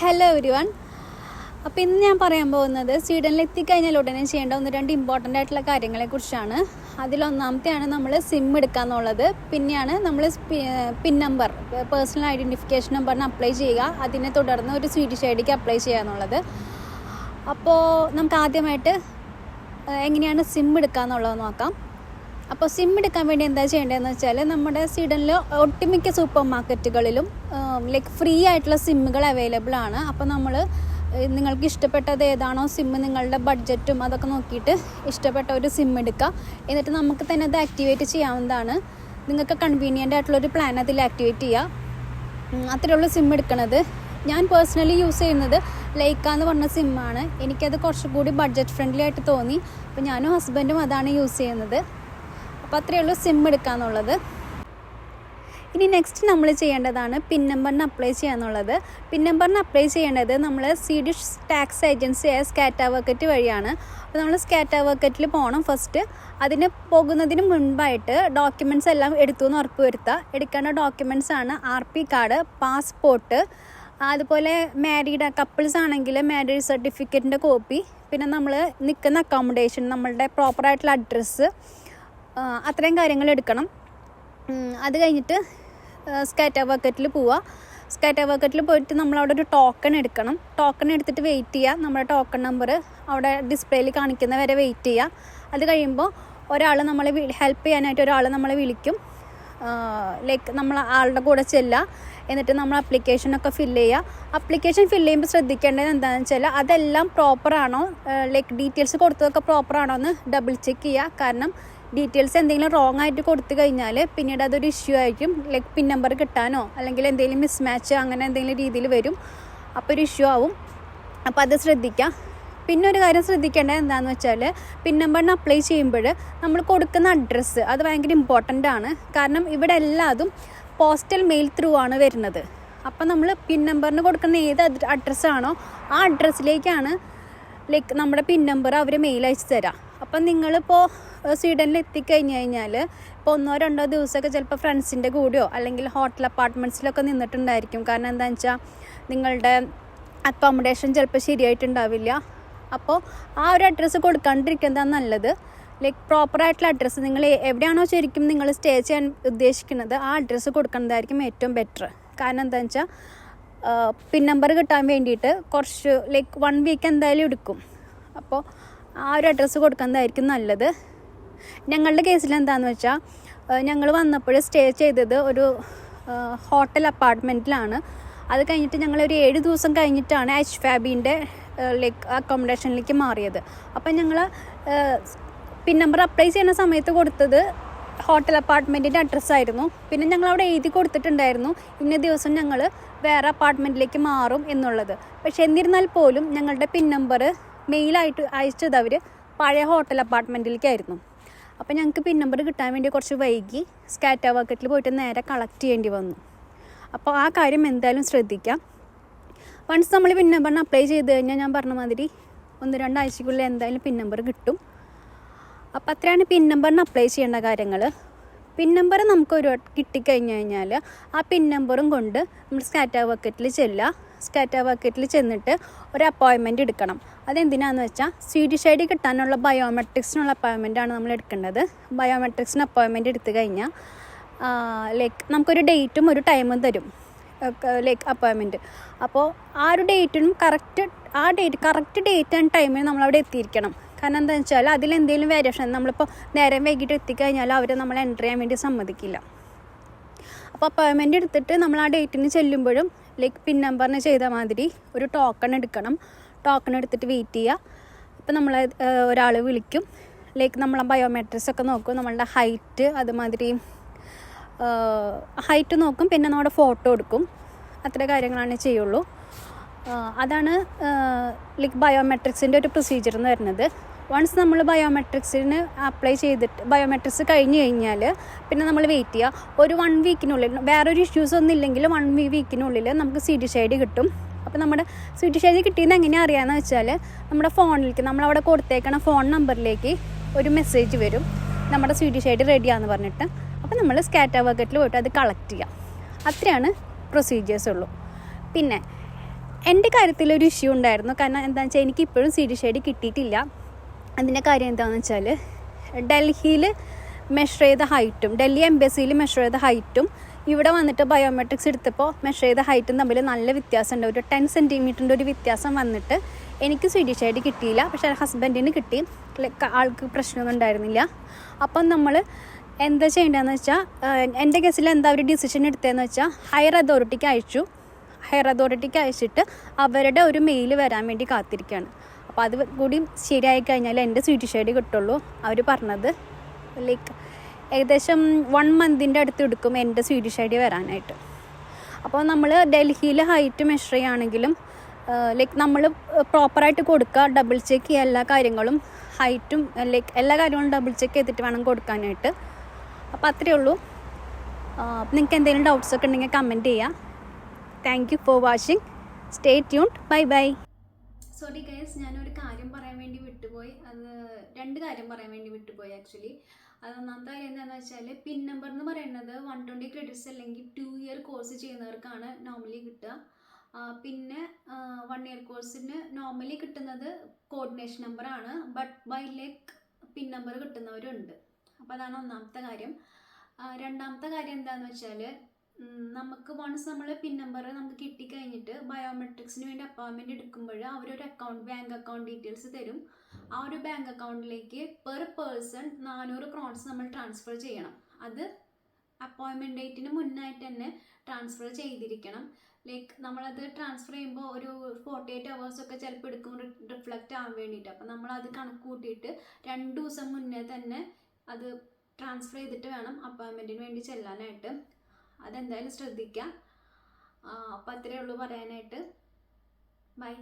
Hello every one. അപ്പോൾ ഇന്ന് ഞാൻ പറയാൻ പോകുന്നത് സ്വീഡനിൽ എത്തിക്കഴിഞ്ഞാൽ ഉടനെ ചെയ്യേണ്ട 1-2 ഇമ്പോർട്ടൻ്റ് ആയിട്ടുള്ള കാര്യങ്ങളെക്കുറിച്ചാണ്. അതിലൊന്നാമത്തെയാണ് നമ്മൾ സിം എടുക്കുക എന്നുള്ളത്. പിന്നെയാണ് നമ്മൾ പിൻ നമ്പർ, പേഴ്സണൽ ഐഡൻറ്റിഫിക്കേഷൻ നമ്പറിന് അപ്ലൈ ചെയ്യുക. അതിനെ തുടർന്ന് ഒരു സ്വീഡിഷ് ഐഡിക്ക് അപ്ലൈ ചെയ്യുക എന്നുള്ളത്. അപ്പോൾ നമുക്ക് ആദ്യമായിട്ട് എങ്ങനെയാണ് സിം എടുക്കുക എന്നുള്ളത് നോക്കാം. അപ്പോൾ സിം എടുക്കാൻ വേണ്ടി എന്താ ചെയ്യേണ്ടതെന്ന് വെച്ചാൽ, നമ്മുടെ സ്വീഡനിൽ ഒട്ടുമിക്ക സൂപ്പർ മാർക്കറ്റുകളിലും ഫ്രീ ആയിട്ടുള്ള സിമ്മുകൾ അവൈലബിൾ ആണ്. അപ്പോൾ നിങ്ങൾക്ക് ഇഷ്ടപ്പെട്ടത് ഏതാണോ സിം, നിങ്ങളുടെ ബഡ്ജറ്റും അതൊക്കെ നോക്കിയിട്ട് ഇഷ്ടപ്പെട്ട ഒരു സിം എടുക്കുക. എന്നിട്ട് നമുക്ക് തന്നെ അത് ആക്ടിവേറ്റ് ചെയ്യാവുന്നതാണ്. നിങ്ങൾക്ക് കൺവീനിയൻ്റ് ആയിട്ടുള്ളൊരു പ്ലാൻ അതിൽ ആക്ടിവേറ്റ് ചെയ്യുക. അത്രയുള്ള സിം എടുക്കണത്. ഞാൻ പേഴ്സണലി യൂസ് ചെയ്യുന്നത് ലൈക്ക എന്ന് പറഞ്ഞ സിമ്മാണ്. എനിക്കത് കുറച്ചുകൂടി ബഡ്ജറ്റ് ഫ്രണ്ട്ലി ആയിട്ട് തോന്നി. അപ്പോൾ ഞാനും ഹസ്ബൻഡും അതാണ് യൂസ് ചെയ്യുന്നത്. അപ്പോൾ അത്രയേ ഉള്ളൂ സിം എടുക്കുക എന്നുള്ളത്. ഇനി നെക്സ്റ്റ് നമ്മൾ ചെയ്യേണ്ടതാണ് പിൻ നമ്പറിന് അപ്ലൈ ചെയ്യുക എന്നുള്ളത്. പിൻ നമ്പറിന് അപ്ലൈ ചെയ്യേണ്ടത് നമ്മൾ സ്വീഡിഷ് ടാക്സ് ഏജൻസിയായ സ്കാറ്റാവർക്കറ്റ് വഴിയാണ്. അപ്പോൾ നമ്മൾ സ്കാറ്റാവർക്കറ്റിൽ പോകണം ഫസ്റ്റ്. അതിന് പോകുന്നതിന് മുൻപായിട്ട് ഡോക്യുമെൻറ്റ്സ് എല്ലാം എടുത്തു എന്ന് ഉറപ്പ് വരുത്തുക. എടുക്കേണ്ട ഡോക്യുമെൻറ്റ്സ് ആണ് RP കാർഡ്, പാസ്പോർട്ട്, അതുപോലെ മാരീഡ് കപ്പിൾസ് ആണെങ്കിൽ മാരേജ് സർട്ടിഫിക്കറ്റിൻ്റെ കോപ്പി, പിന്നെ നമ്മൾ നിൽക്കുന്ന അക്കോമഡേഷൻ, നമ്മളുടെ പ്രോപ്പറായിട്ടുള്ള അഡ്രസ്സ്, അത്രയും കാര്യങ്ങൾ എടുക്കണം. അത് കഴിഞ്ഞിട്ട് സ്കാറ്റാവർക്കറ്റിൽ പോവുക. സ്കാറ്റാവർക്കറ്റിൽ പോയിട്ട് നമ്മളവിടെ ഒരു ടോക്കൺ എടുക്കണം. ടോക്കൺ എടുത്തിട്ട് വെയിറ്റ് ചെയ്യുക. നമ്മുടെ ടോക്കൺ നമ്പർ അവിടെ ഡിസ്പ്ലേയിൽ കാണിക്കുന്ന വരെ വെയിറ്റ് ചെയ്യുക. അത് കഴിയുമ്പോൾ നമ്മളെ ഹെൽപ്പ് ചെയ്യാനായിട്ട് ഒരാൾ നമ്മളെ വിളിക്കും. നമ്മൾ ആളുടെ കൂടെ ചെല്ലുക. എന്നിട്ട് നമ്മൾ അപ്ലിക്കേഷനൊക്കെ ഫില്ല് ചെയ്യുക. അപ്ലിക്കേഷൻ ഫില്ല് ചെയ്യുമ്പോൾ ശ്രദ്ധിക്കേണ്ടത് എന്താണെന്ന് വെച്ചാൽ, അതെല്ലാം പ്രോപ്പറാണോ, ഡീറ്റെയിൽസ് കൊടുത്തതൊക്കെ പ്രോപ്പറാണോ എന്ന് ഡബിൾ ചെക്ക് ചെയ്യുക. കാരണം ഡീറ്റെയിൽസ് എന്തെങ്കിലും റോങ് ആയിട്ട് കൊടുത്തു കഴിഞ്ഞാൽ പിന്നീട് അതൊരു ഇഷ്യൂ ആയിരിക്കും. പിൻ നമ്പർ കിട്ടാനോ അല്ലെങ്കിൽ എന്തെങ്കിലും മിസ്മാച്ച് അങ്ങനെ എന്തെങ്കിലും രീതിയിൽ വരും. അപ്പോൾ ഒരു ഇഷ്യൂ ആവും. അപ്പോൾ അത് ശ്രദ്ധിക്കുക. പിന്നെ ഒരു കാര്യം ശ്രദ്ധിക്കേണ്ടത് എന്താണെന്ന് വെച്ചാൽ, പിൻ നമ്പറിന് അപ്ലൈ ചെയ്യുമ്പോൾ നമ്മൾ കൊടുക്കുന്ന അഡ്രസ്സ് അത് ഭയങ്കര ഇമ്പോർട്ടൻ്റ് ആണ്. കാരണം ഇവിടെ എല്ലാതും പോസ്റ്റൽ മെയിൽ ത്രൂ ആണ് വരുന്നത്. അപ്പം നമ്മൾ പിൻ നമ്പറിന് കൊടുക്കുന്ന ഏത് അഡ്രസ്സാണോ ആ അഡ്രസ്സിലേക്കാണ് നമ്മുടെ പിൻ നമ്പർ അവർ മെയിൽ അയച്ചു തരാം. അപ്പം നിങ്ങളിപ്പോൾ സ്വീഡനിൽ എത്തിക്കഴിഞ്ഞ് കഴിഞ്ഞാൽ ഇപ്പോൾ 1-2 ദിവസമൊക്കെ ചിലപ്പോൾ ഫ്രണ്ട്സിൻ്റെ കൂടെയോ അല്ലെങ്കിൽ ഹോട്ടൽ അപ്പാർട്ട്മെൻറ്റ്സിലൊക്കെ നിന്നിട്ടുണ്ടായിരിക്കും. കാരണം എന്താണെന്ന് വെച്ചാൽ നിങ്ങളുടെ അക്കോമഡേഷൻ ചിലപ്പോൾ ശരിയായിട്ടുണ്ടാവില്ല. അപ്പോൾ ആ ഒരു അഡ്രസ്സ് കൊടുക്കാണ്ടിരിക്കുന്നതാണ് നല്ലത്. പ്രോപ്പറായിട്ടുള്ള അഡ്രസ്സ്, നിങ്ങൾ എവിടെയാണോ ശരിക്കും നിങ്ങൾ സ്റ്റേ ചെയ്യാൻ ഉദ്ദേശിക്കുന്നത് ആ അഡ്രസ്സ് കൊടുക്കുന്നതായിരിക്കും ഏറ്റവും ബെറ്റർ. കാരണം എന്താണെന്ന് വെച്ചാൽ പിൻ നമ്പർ കിട്ടാൻ വേണ്ടിയിട്ട് കുറച്ച് 1 വീക്ക് എന്തായാലും എടുക്കും. അപ്പോൾ ആ ഒരു അഡ്രസ്സ് കൊടുക്കുന്നതായിരിക്കും നല്ലത്. ഞങ്ങളുടെ കേസിൽ എന്താണെന്ന് വെച്ചാൽ, ഞങ്ങൾ വന്നപ്പോൾ സ്റ്റേ ചെയ്തത് ഒരു ഹോട്ടൽ അപ്പാർട്ട്മെൻറ്റിലാണ്. അത് കഴിഞ്ഞിട്ട് ഞങ്ങളൊരു 7 ദിവസം കഴിഞ്ഞിട്ടാണ് HFABൻ്റെ അക്കോമഡേഷനിലേക്ക് മാറിയത്. അപ്പം ഞങ്ങൾ പിൻ നമ്പർ അപ്ലൈ ചെയ്യുന്ന സമയത്ത് കൊടുത്തത് ഹോട്ടൽ അപ്പാർട്ട്മെൻറ്റിൻ്റെ അഡ്രസ്സായിരുന്നു. പിന്നെ ഞങ്ങളവിടെ എഴുതി കൊടുത്തിട്ടുണ്ടായിരുന്നു ഇന്ന ദിവസം ഞങ്ങൾ വേറെ അപ്പാർട്ട്മെൻറ്റിലേക്ക് മാറും എന്നുള്ളത്. പക്ഷെ എന്നിരുന്നാൽ പോലും ഞങ്ങളുടെ പിൻ നമ്പർ മെയിലായിട്ട് അയച്ചത് അവർ പഴയ ഹോട്ടൽ അപ്പാർട്ട്മെൻറ്റിലേക്കായിരുന്നു. അപ്പോൾ ഞങ്ങൾക്ക് പിൻ നമ്പർ കിട്ടാൻ വേണ്ടി കുറച്ച് വൈകി സ്കാറ്റാവർക്കറ്റിൽ പോയിട്ട് നേരെ കളക്ട് ചെയ്യേണ്ടി വന്നു. അപ്പോൾ ആ കാര്യം എന്തായാലും ശ്രദ്ധിക്കാം. വൺസ് നമ്മൾ പിൻ നമ്പറിന് അപ്ലൈ ചെയ്ത് കഴിഞ്ഞാൽ ഞാൻ പറഞ്ഞ മാതിരി 1-2 ആഴ്ചയ്ക്കുള്ളിൽ എന്തായാലും പിൻ നമ്പർ കിട്ടും. അപ്പോൾ അത്രയാണ് പിൻ നമ്പറിന് അപ്ലൈ ചെയ്യേണ്ട കാര്യങ്ങൾ. പിൻ നമ്പർ നമുക്ക് കിട്ടിക്കഴിഞ്ഞ് കഴിഞ്ഞാൽ ആ പിൻ നമ്പറും കൊണ്ട് നമ്മൾ സ്കാറ്റാവർക്കറ്റിൽ ചെല്ലുക. സ്കാറ്റാവർക്കറ്റിൽ ചെന്നിട്ട് ഒരു അപ്പോയിൻമെൻറ്റ് എടുക്കണം. അതെന്തിനാണെന്ന് വെച്ചാൽ, സ്വീഡിഷ് ഐഡി കിട്ടാനുള്ള ബയോമെട്രിക്സിനുള്ള അപ്പോയിൻമെൻറ്റാണ് നമ്മൾ എടുക്കേണ്ടത്. ബയോമെട്രിക്സിന് അപ്പോയിൻമെൻറ്റ് എടുത്തു കഴിഞ്ഞാൽ നമുക്കൊരു ഡേറ്റും ഒരു ടൈമും തരും അപ്പോയിൻമെൻറ്റ്. അപ്പോൾ ആ ഒരു ഡേറ്റിനും കറക്റ്റ് ഡേറ്റ് ആൻഡ് ടൈമിന് നമ്മളവിടെ എത്തിയിരിക്കണം. കാരണം എന്താണെന്ന് വെച്ചാൽ അതിലെന്തെങ്കിലും വേരിയേഷൻ, നമ്മളിപ്പോൾ നേരം വൈകിട്ട് എത്തിക്കഴിഞ്ഞാൽ അവർ നമ്മളെ എൻ്റർ ചെയ്യാൻ വേണ്ടി സമ്മതിക്കില്ല. അപ്പോൾ അപ്പോയിൻമെൻറ്റ് എടുത്തിട്ട് നമ്മൾ ആ ഡേറ്റിന് ചെല്ലുമ്പോഴും പിൻ നമ്പറിന് ചെയ്ത മാതിരി ഒരു ടോക്കൺ എടുക്കണം. ടോക്കൺ എടുത്തിട്ട് വെയിറ്റ് ചെയ്യുക. അപ്പോൾ നമ്മളെ ഒരാൾ വിളിക്കും. നമ്മളെ ബയോമെട്രിക്സ് ഒക്കെ നോക്കും. നമ്മളുടെ ഹൈറ്റ്, അതുമാതിരി ഹൈറ്റ് നോക്കും. പിന്നെ നമ്മുടെ ഫോട്ടോ എടുക്കും. അത്ര കാര്യങ്ങളാണ് ചെയ്യുള്ളൂ. അതാണ് ബയോമെട്രിക്സിൻ്റെ ഒരു പ്രൊസീജിയർ എന്ന് വരുന്നത്. വൺസ് നമ്മൾ ബയോമെട്രിക്സിന് അപ്ലൈ ചെയ്തിട്ട് ബയോമെട്രിക്സ് കഴിഞ്ഞ് കഴിഞ്ഞാൽ പിന്നെ നമ്മൾ വെയിറ്റ് ചെയ്യുക. ഒരു 1 വീക്കിനുള്ളിൽ വേറൊരു ഇഷ്യൂസ് ഒന്നും ഇല്ലെങ്കിൽ 1 വീക്കിനുള്ളിൽ നമുക്ക് സ്വീഡിഷ് ഐഡി കിട്ടും. അപ്പോൾ നമ്മുടെ സ്വീഡിഷ് ഐഡി കിട്ടിയെന്ന് എങ്ങനെയാണ് അറിയാമെന്ന് വെച്ചാൽ, നമ്മുടെ ഫോണിലേക്ക് നമ്മളവിടെ കൊടുത്തേക്കണ ഫോൺ നമ്പറിലേക്ക് ഒരു മെസ്സേജ് വരും, നമ്മുടെ സ്വീഡിഷ് ഐഡി റെഡിയാണെന്ന് പറഞ്ഞിട്ട്. അപ്പോൾ നമ്മൾ സ്കാറ്റാവർക്കറ്റിൽ പോയിട്ട് അത് കളക്ട് ചെയ്യുക. അത്രയാണ് പ്രൊസീജിയേഴ്സ് ഉള്ളൂ. പിന്നെ എൻ്റെ കാര്യത്തിലൊരു ഇഷ്യൂ ഉണ്ടായിരുന്നു. കാരണം എന്താണെന്ന് വെച്ചാൽ എനിക്ക് ഇപ്പോഴും CD ഷേഡ് കിട്ടിയിട്ടില്ല. അതിൻ്റെ കാര്യം എന്താണെന്ന് വെച്ചാൽ ഡൽഹിയിൽ മെഷർ ചെയ്ത ഹൈറ്റും ഡൽഹി എംബസിയിൽ മെഷർ ചെയ്ത ഹൈറ്റും ഇവിടെ വന്നിട്ട് ബയോമെട്രിക്സ് എടുത്തപ്പോൾ മെഷർ ചെയ്ത ഹൈറ്റും തമ്മിൽ നല്ല വ്യത്യാസമുണ്ട്. ഒരു 10 സെൻറ്റിമീറ്ററിൻ്റെ ഒരു വ്യത്യാസം വന്നിട്ട് എനിക്ക് CD ഷേഡ് കിട്ടിയില്ല. പക്ഷേ ഹസ്ബൻഡിന് കിട്ടി. ആൾക്ക് പ്രശ്നമൊന്നും ഉണ്ടായിരുന്നില്ല. അപ്പം നമ്മൾ എന്താ ചെയ്യേണ്ടതെന്ന് വെച്ചാൽ എൻ്റെ കേസിൽ എന്താ ഒരു ഡിസിഷൻ എടുത്തതെന്ന് വെച്ചാൽ ഹയർ അതോറിറ്റിക്ക് അയച്ചിട്ട് അവരുടെ ഒരു മെയിൽ വരാൻ വേണ്ടി കാത്തിരിക്കുകയാണ്. അപ്പോൾ അത് കൂടി ശരിയായി കഴിഞ്ഞാൽ എൻ്റെ CD ഷേഡ് കിട്ടുള്ളൂ. അവർ പറഞ്ഞത് ലൈക്ക് ഏകദേശം 1 മന്തിൻ്റെ അടുത്ത് എടുക്കും എൻ്റെ CD ഷേഡ് വരാനായിട്ട്. അപ്പോൾ നമ്മൾ ഡൽഹിയിൽ ഹൈറ്റ് മെഷർ ചെയ്യുകയാണെങ്കിലും ലൈക്ക് നമ്മൾ പ്രോപ്പറായിട്ട് കൊടുക്കുക, ഡബിൾ ചെക്ക് ചെയ്യുക എല്ലാ കാര്യങ്ങളും, ഹൈറ്റും ലൈക്ക് എല്ലാ കാര്യങ്ങളും ഡബിൾ ചെക്ക് ചെയ്തിട്ട് വേണം കൊടുക്കാനായിട്ട്. അപ്പോൾ അത്രയേ ഉള്ളൂ. നിങ്ങൾക്ക് എന്തെങ്കിലും ഡൗട്ട്സൊക്കെ ഉണ്ടെങ്കിൽ കമൻറ്റ് ചെയ്യുക. Thank you for watching. Stay tuned. Bye bye. Sorry guys, ഞാനൊരു കാര്യം പറയാൻ വേണ്ടി വിട്ടുപോയി. അത് 2 കാര്യം പറയാൻ വേണ്ടി വിട്ടുപോയി ആക്ച്വലി. അത് ഒന്നാമത്തെ കാര്യം എന്താണെന്ന് വെച്ചാൽ പിൻ നമ്പർ എന്ന് പറയുന്നത് 120 ക്രെഡിറ്റ്സ് അല്ലെങ്കിൽ 2 ഇയർ കോഴ്സ് ചെയ്യുന്നവർക്കാണ് നോർമലി കിട്ടുക. പിന്നെ 1 ഇയർ കോഴ്സിന് നോർമലി കിട്ടുന്നത് കോർഡിനേഷൻ നമ്പറാണ്. But by luck PIN number കിട്ടുന്നവരുണ്ട്. അപ്പോൾ അതാണ് ഒന്നാമത്തെ കാര്യം. രണ്ടാമത്തെ കാര്യം എന്താണെന്ന് വെച്ചാൽ നമുക്ക് വൺസ് നമ്മൾ പിൻ നമ്പർ നമുക്ക് കിട്ടിക്കഴിഞ്ഞിട്ട് ബയോമെട്രിക്സിന് വേണ്ടി അപ്പോയിൻമെൻറ്റ് എടുക്കുമ്പോൾ അവരൊരു ബാങ്ക് അക്കൗണ്ട് ഡീറ്റെയിൽസ് തരും. ആ ഒരു ബാങ്ക് അക്കൗണ്ടിലേക്ക് പെർ പേഴ്സൺ 400 ക്രോൺസ് നമ്മൾ ട്രാൻസ്ഫർ ചെയ്യണം. അത് അപ്പോയിൻമെൻറ്റ് ഡേറ്റിന് മുന്നായിട്ട് തന്നെ ട്രാൻസ്ഫർ ചെയ്തിരിക്കണം. ലൈക്ക് നമ്മളത് ട്രാൻസ്ഫർ ചെയ്യുമ്പോൾ ഒരു 48 ഹവേഴ്സൊക്കെ ചിലപ്പോൾ എടുക്കും റിഫ്ലക്റ്റ് ആവാൻ വേണ്ടിയിട്ട്. അപ്പോൾ നമ്മളത് കണക്ക് കൂട്ടിയിട്ട് 2 ദിവസം മുന്നേ തന്നെ അത് ട്രാൻസ്ഫർ ചെയ്തിട്ട് വേണം അപ്പോയിൻമെൻറ്റിന് വേണ്ടി ചെല്ലാനായിട്ട്. അതെന്തായാലും ശ്രദ്ധിക്കുക. അപ്പോൾ അത്രയേ ഉള്ളൂ പറയാനായിട്ട്. ബൈ.